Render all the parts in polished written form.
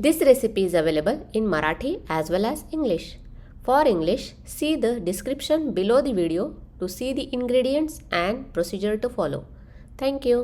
This recipe is available in Marathi as well as English. For English, see the description below the video to see the ingredients and procedure to follow. Thank you.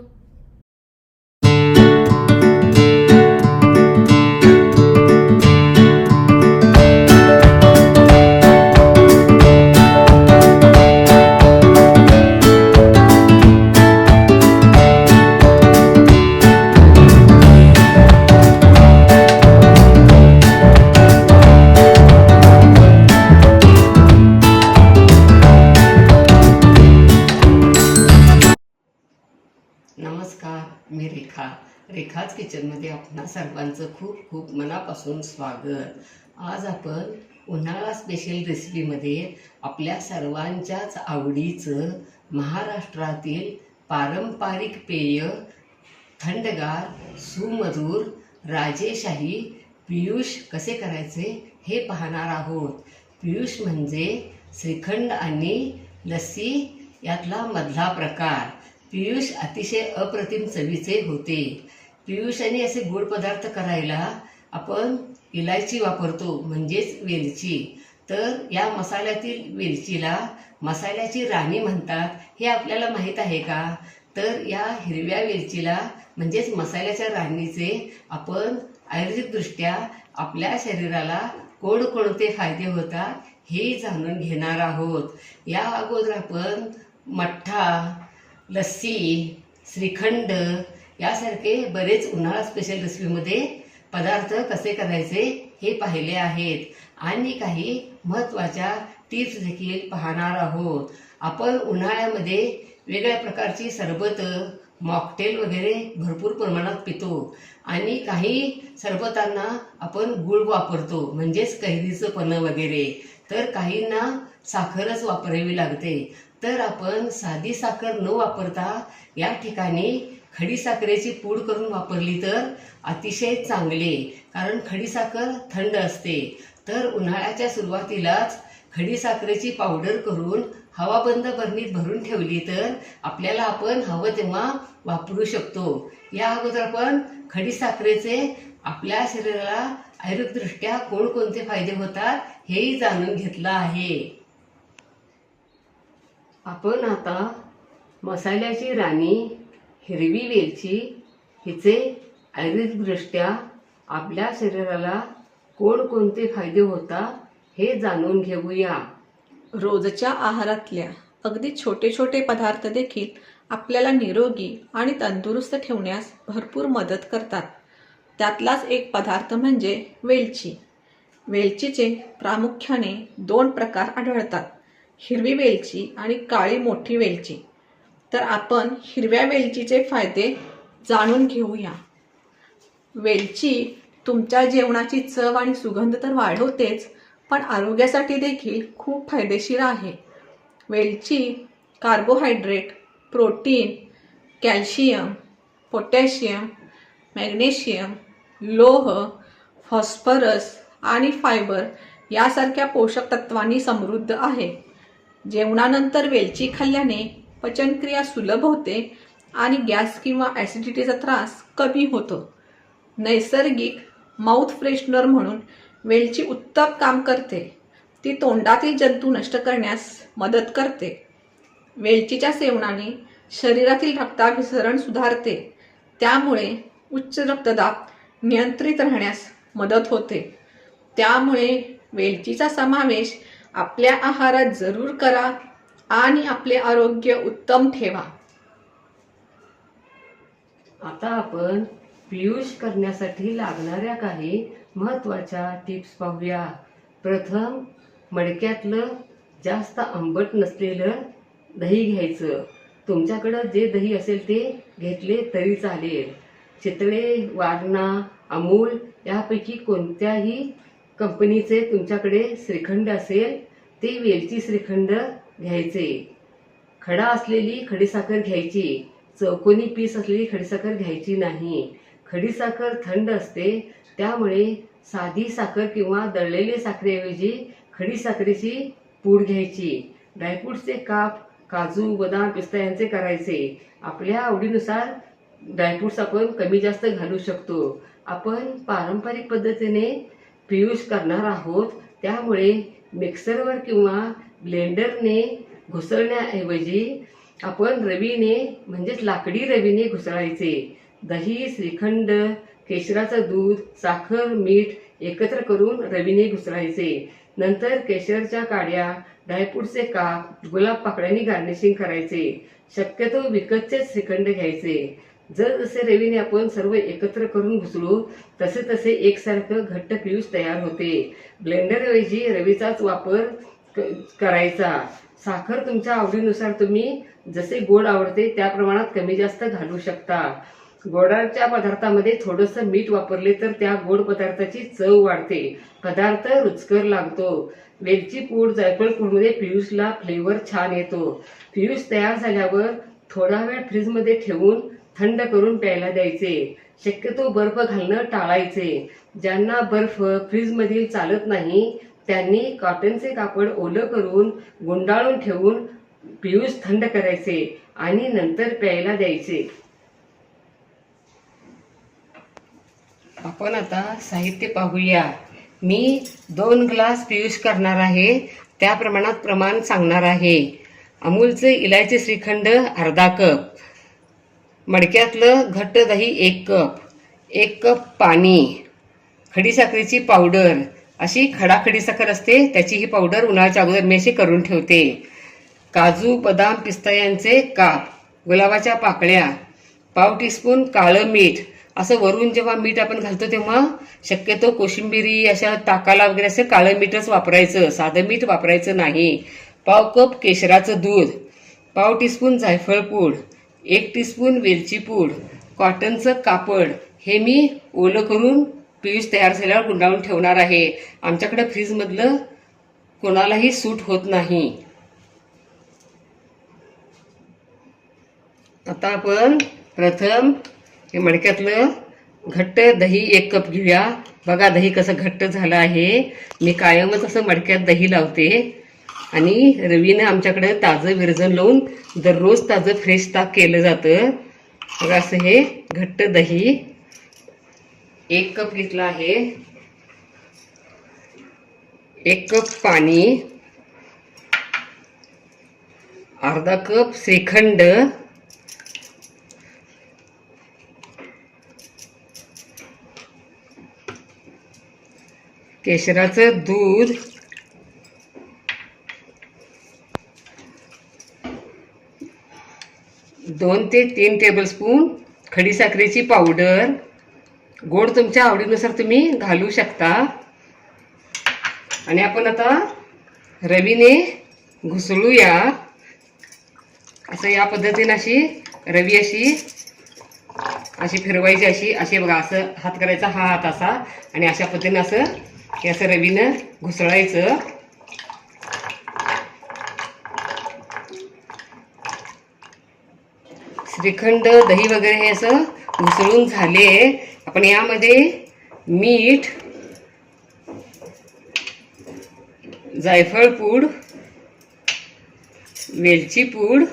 नमस्कार, मी रेखाच किचनमध्ये आपणा सर्वांचं खूप खूप मनापासून स्वागत. आज आपण उन्हाळा स्पेशल रेसिपीमध्ये आपल्या सर्वांच्याच आवडीचं महाराष्ट्रातील पारंपरिक पेय थंडगार सुमधुर राजेशाही पियुष कसे करायचे हे पाहणार आहोत. पियुष म्हणजे श्रीखंड आणि लस्सी यातला मधला प्रकार. पियुष अतिशय अप्रतिम चवीचे होते. पियुषाने असे गोड पदार्थ करायला आपण इलायची वापरतो, म्हणजेच वेलची. तर या मसाल्यातील वेलचीला मसाल्याची राणी म्हणतात, हे आपल्याला माहीत आहे का? तर या हिरव्या वेलचीला म्हणजेच मसाल्याच्या राणीचे आपण आयुर्वेदिकदृष्ट्या आपल्या शरीराला कोणकोणते फायदे होतात हे जाणून घेणार आहोत. या अगोदर आपण मठ्ठा, लस्सी, श्रीखंड यासारखे बरेच उन्हाळा स्पेशल रेसिपीमध्ये पदार्थ कसे करायचे हे पाहिले आहेत आणि काही महत्त्वाच्या टिप्स देखील पाहणार आहोत. आपण उन्हाळ्यामध्ये वेगळ्या प्रकारची सरबत, मॉकटेल वगैरे भरपूर प्रमाणात पितो आणि काही सरबतांना आपण गूळ वापरतो, म्हणजेच कैरीचं पन्ह वगैरे. तर काहींना साखरच वापरावी लागते. तर आपण साधी साखर न वापरता या ठिकाणी खडीसाखरेची पूड करून वापरली तर अतिशय चांगले, कारण खडीसाखर थंड असते. तर उन्हाळ्याच्या सुरुवातीलाच खडीसाखरेची पावडर करून हवाबंद बरणीत भरून ठेवली तर आपल्याला आपण हवं तेव्हा वापरू शकतो. या अगोदर आपण खडीसाखरेचे आपल्या शरीराला आयुर्वेददृष्ट्या कोणकोणते फायदे होतात हेही जाणून घेतलं आहे. आपण आता मसाल्याची राणी हिरवी वेलची हिचे आयुर्वेदिकदृष्ट्या आपल्या शरीराला कोणकोणते फायदे होतात हे जाणून घेऊया. रोजच्या आहारातल्या अगदी छोटे छोटे पदार्थ देखील आपल्याला निरोगी आणि तंदुरुस्त ठेवण्यास भरपूर मदत करतात. त्यातलाच एक पदार्थ म्हणजे वेलची. वेलचीचे प्रामुख्याने 2 प्रकार आढळतात, हिरवी वेलची आणि काळी मोठी वेलची. तर आपण हिरव्या वेलचीचे फायदे जाणून घेऊया. वेलची तुमच्या जेवणाची चव आणि सुगंध तर वाढवतेच, पण आरोग्यासाठी देखील खूप फायदेशीर आहे. वेलची carbohydrate, protein, calcium, potassium, magnesium, लोह, फॉस्फरस आणि फायबर यासारख्या पोषक तत्वांनी समृद्ध आहे. जेवणानंतर वेलची खाल्ल्याने पचनक्रिया सुलभ होते आणि गॅस किंवा ॲसिडिटीचा त्रास कमी होतो. नैसर्गिक माउथ फ्रेशनर म्हणून वेलची उत्तम काम करते. ती तोंडातील जंतू नष्ट करण्यास मदत करते. वेलचीच्या सेवनाने शरीरातील रक्ताभिसरण सुधारते, त्यामुळे उच्च रक्तदाब नियंत्रित राहण्यास मदत होते. त्यामुळे वेलचीचा समावेश आपल्या आहारात जरूर करा आणि आपले आरोग्य उत्तम ठेवा. आता आपण पियुष करण्यासाठी लागणाऱ्या काही महत्त्वाच्या टिप्स पाहूया. प्रथम मडक्यातलं जास्त आंबट नसलेलं दही घ्यायचं. तुमच्याकडं जे दही असेल ते घेतले तरी चालेल. चितळे, वारणा, अमूल यापैकी कोणत्याही कंपनीचे तुमच्याकडे श्रीखंड असेल ते वेलची श्रीखंड घ्यायचे. खडा असलेली खडीसाखर घ्यायची, चौकोनी पीस असलेली खडीसाखर घ्यायची नाही. खडीसाखर थंड असते, त्यामुळे साधी साखर किंवा दळलेली साखरेऐवजी खडीसाखरेची पूड घ्यायची. ड्रायफ्रूट्सचे काप, काजू, बदाम, पिस्ता यांचे करायचे. आपल्या आवडीनुसार ड्रायफ्रूट्स आपण कमी जास्त घालू शकतो. आपण पारंपरिक पद्धतीने पियूष करणार आहोत, त्यामुळे मिक्सरवर किंवा ब्लेंडरने घुसळण्याऐवजी आपण रवीने म्हणजेच लाकडी रवीने घुसळायचे. दही, श्रीखंड, केशराचं दूध, साखर, मीठ एकत्र करून रवीने घुसळायचे. नंतर केशरच्या काड्या, ड्रायफ्रूटचे काप, गुलाब पाकळ्यांनी गार्निशिंग करायचे. शक्यतो विकतचे श्रीखंड घ्यायचे. जसे रवीने आपण सर्व एकत्र करून घुसळू तसे तसे एकसारखं घट्ट पियूष तयार होते. ब्लेंडरऐवजी रवीचाच वापर करायचा. साखर तुमच्या आवडीनुसार तुम्ही जसे गोड आवडते त्या प्रमाणात कमी जास्त घालू शकता. गोडाच्या पदार्थामध्ये थोडंसं मीठ वापरले तर त्या गोड पदार्थाची चव वाढते, पदार्थ रुचकर लागतो. वेलची पूड, जायफळ पूडमध्ये पियूषला फ्लेवर छान येतो. पियूष तयार झाल्यावर थोडा वेळ फ्रीजमध्ये ठेवून थंड करून प्यायला द्यायचे. शक्यतो बर्फ घालणं टाळायचे. ज्यांना बर्फ फ्रीजमधील चालत नाही त्यांनी कॉटनचे कापड ओलं करून गुंडाळून ठेवून पियूष थंड करायचे आणि नंतर प्यायला द्यायचे. आपण आता साहित्य पाहूया. मी 2 ग्लास पियूष करणार आहे, त्या प्रमाणात प्रमाण सांगणार आहे. अमूलचे इलायची श्रीखंड अर्धा कप, मडक्यातलं घट्ट दही 1 कप, 1 कप पाणी, खडीसाखरेची पावडर, अशी खडाखडीसाखर असते त्याची ही पावडर उन्हाळ्याच्या अगोदर मी अशी करून ठेवते. काजू, बदाम, पिस्ता यांचे काप, गुलाबाच्या पाकळ्या, पाव टीस्पून काळं मीठ. असं वरून जेव्हा मीठ आपण घालतो तेव्हा शक्यतो कोशिंबिरी अशा ताकाला वगैरे असं काळं मीठच वापरायचं, साधं मीठ वापरायचं नाही. पाव कप केशराचं दूध, पाव टीस्पून जायफळ पूड, 1 टीस्पून वेलची पूड, कॉटनचं कापड. हे मी ओलं करून पियूष तयार झाल्यावर गुंडाळून ठेवणार आहे. आमच्याकडे फ्रीजमधलं कोणालाही सूट होत नाही. आता आपण प्रथम हे मडक्यातलं घट्ट दही 1 कप घेऊया. बघा दही कसं घट्ट झालं आहे. मी कायमच असं मडक्यात दही लावते आणि रवीनं आमच्याकडे ताजं विरजण लावून दररोज ताजं फ्रेश ताक केलं जातं. बघा असं हे घट्ट दही 1 कप घेतलं आहे. 1 कप पाणी, अर्धा कप श्रीखंड, केशराचं दूध, 2 ते 3 टेबलस्पून खडीसाखरेची पावडर. गोड तुमच्या आवडीनुसार तुम्ही घालू शकता. आणि आपण आता रवीने घुसळूया. असं या पद्धतीने अशी रवी अशी फिरवायची, अशी बघा असं हात करायचा, हा हात असा, आणि अशा पद्धतीने असं हे असं रवीनं घुसळायचं. श्रीखंड, दही वगैरे हे असं घुसळून झाले. आपण यामध्ये मीठ, जायफळ पूड, वेलची पूड,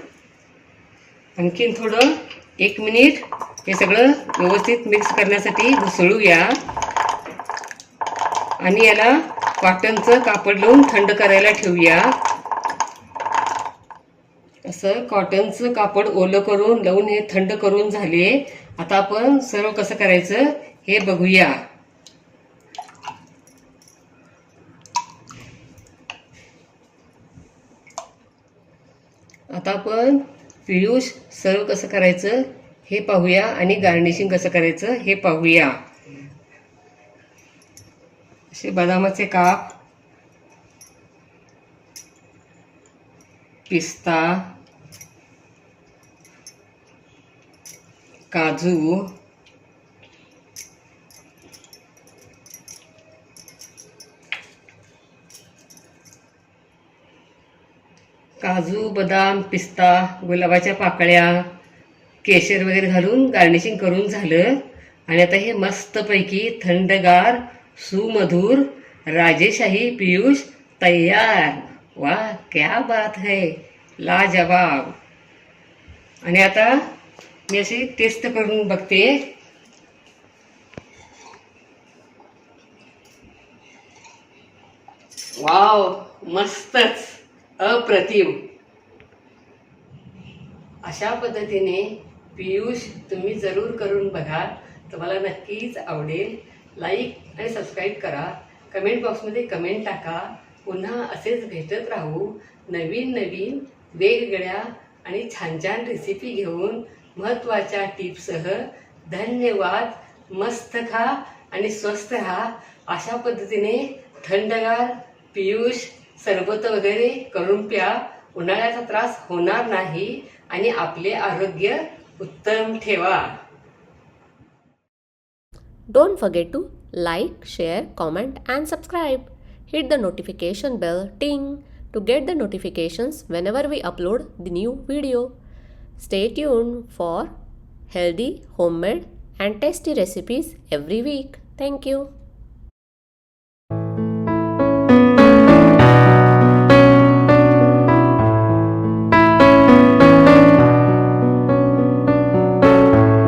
आणखीन थोडं 1 मिनिट हे सगळं व्यवस्थित मिक्स करण्यासाठी घुसळूया. आणि याला कॉटनचं कापड लावून थंड करायला ठेवूया. असं कॉटनचं कापड ओलं करून लावून हे थंड करून झाले. आता आपण सर्व कसं करायचं हे बघूया. आता आपण पियूष सर्व कसं करायचं हे पाहूया आणि गार्निशिंग कसं करायचं हे पाहूया. असे बदामाचे काप, पिस्ता, काजू, बदाम, पिस्ता, गुलाबाच्या पाकळ्या, केशर वगैरे घालून गार्निशिंग करून झालं. आणि आता हे मस्तपैकी थंडगार सुमधुर राजेशाही पियूष तयार. वाह, क्या बात है, लाजवाब. आणि आता मी अशी टेस्ट करून बघते. वाव, मस्तच, अप्रतिम. अशा पद्धतीने पियुष तुम्ही जरूर करून बघा, तुम्हाला नक्कीच आवडेल. लाईक आणि सबस्क्राईब करा, कमेंट बॉक्समध्ये कमेंट टाका. पुन्हा असेच भेटत राहू नवीन नवीन वेगवेगळ्या आणि छान छान रेसिपी घेऊन, महत्त्वाच्या टिप्ससह. धन्यवाद. मस्त खा आणि स्वस्थ राहा. अशा पद्धतीने थंडगार पियुष सरबत वगैरे करून प्या. उन्हाळ्याचा त्रास होणार नाही आणि आपले आरोग्य उत्तम ठेवा. Don't forget to like, share, comment and subscribe. Hit the notification bell ting to get the notifications whenever we upload the new video. Stay tuned for healthy, homemade and tasty recipes every week. Thank you.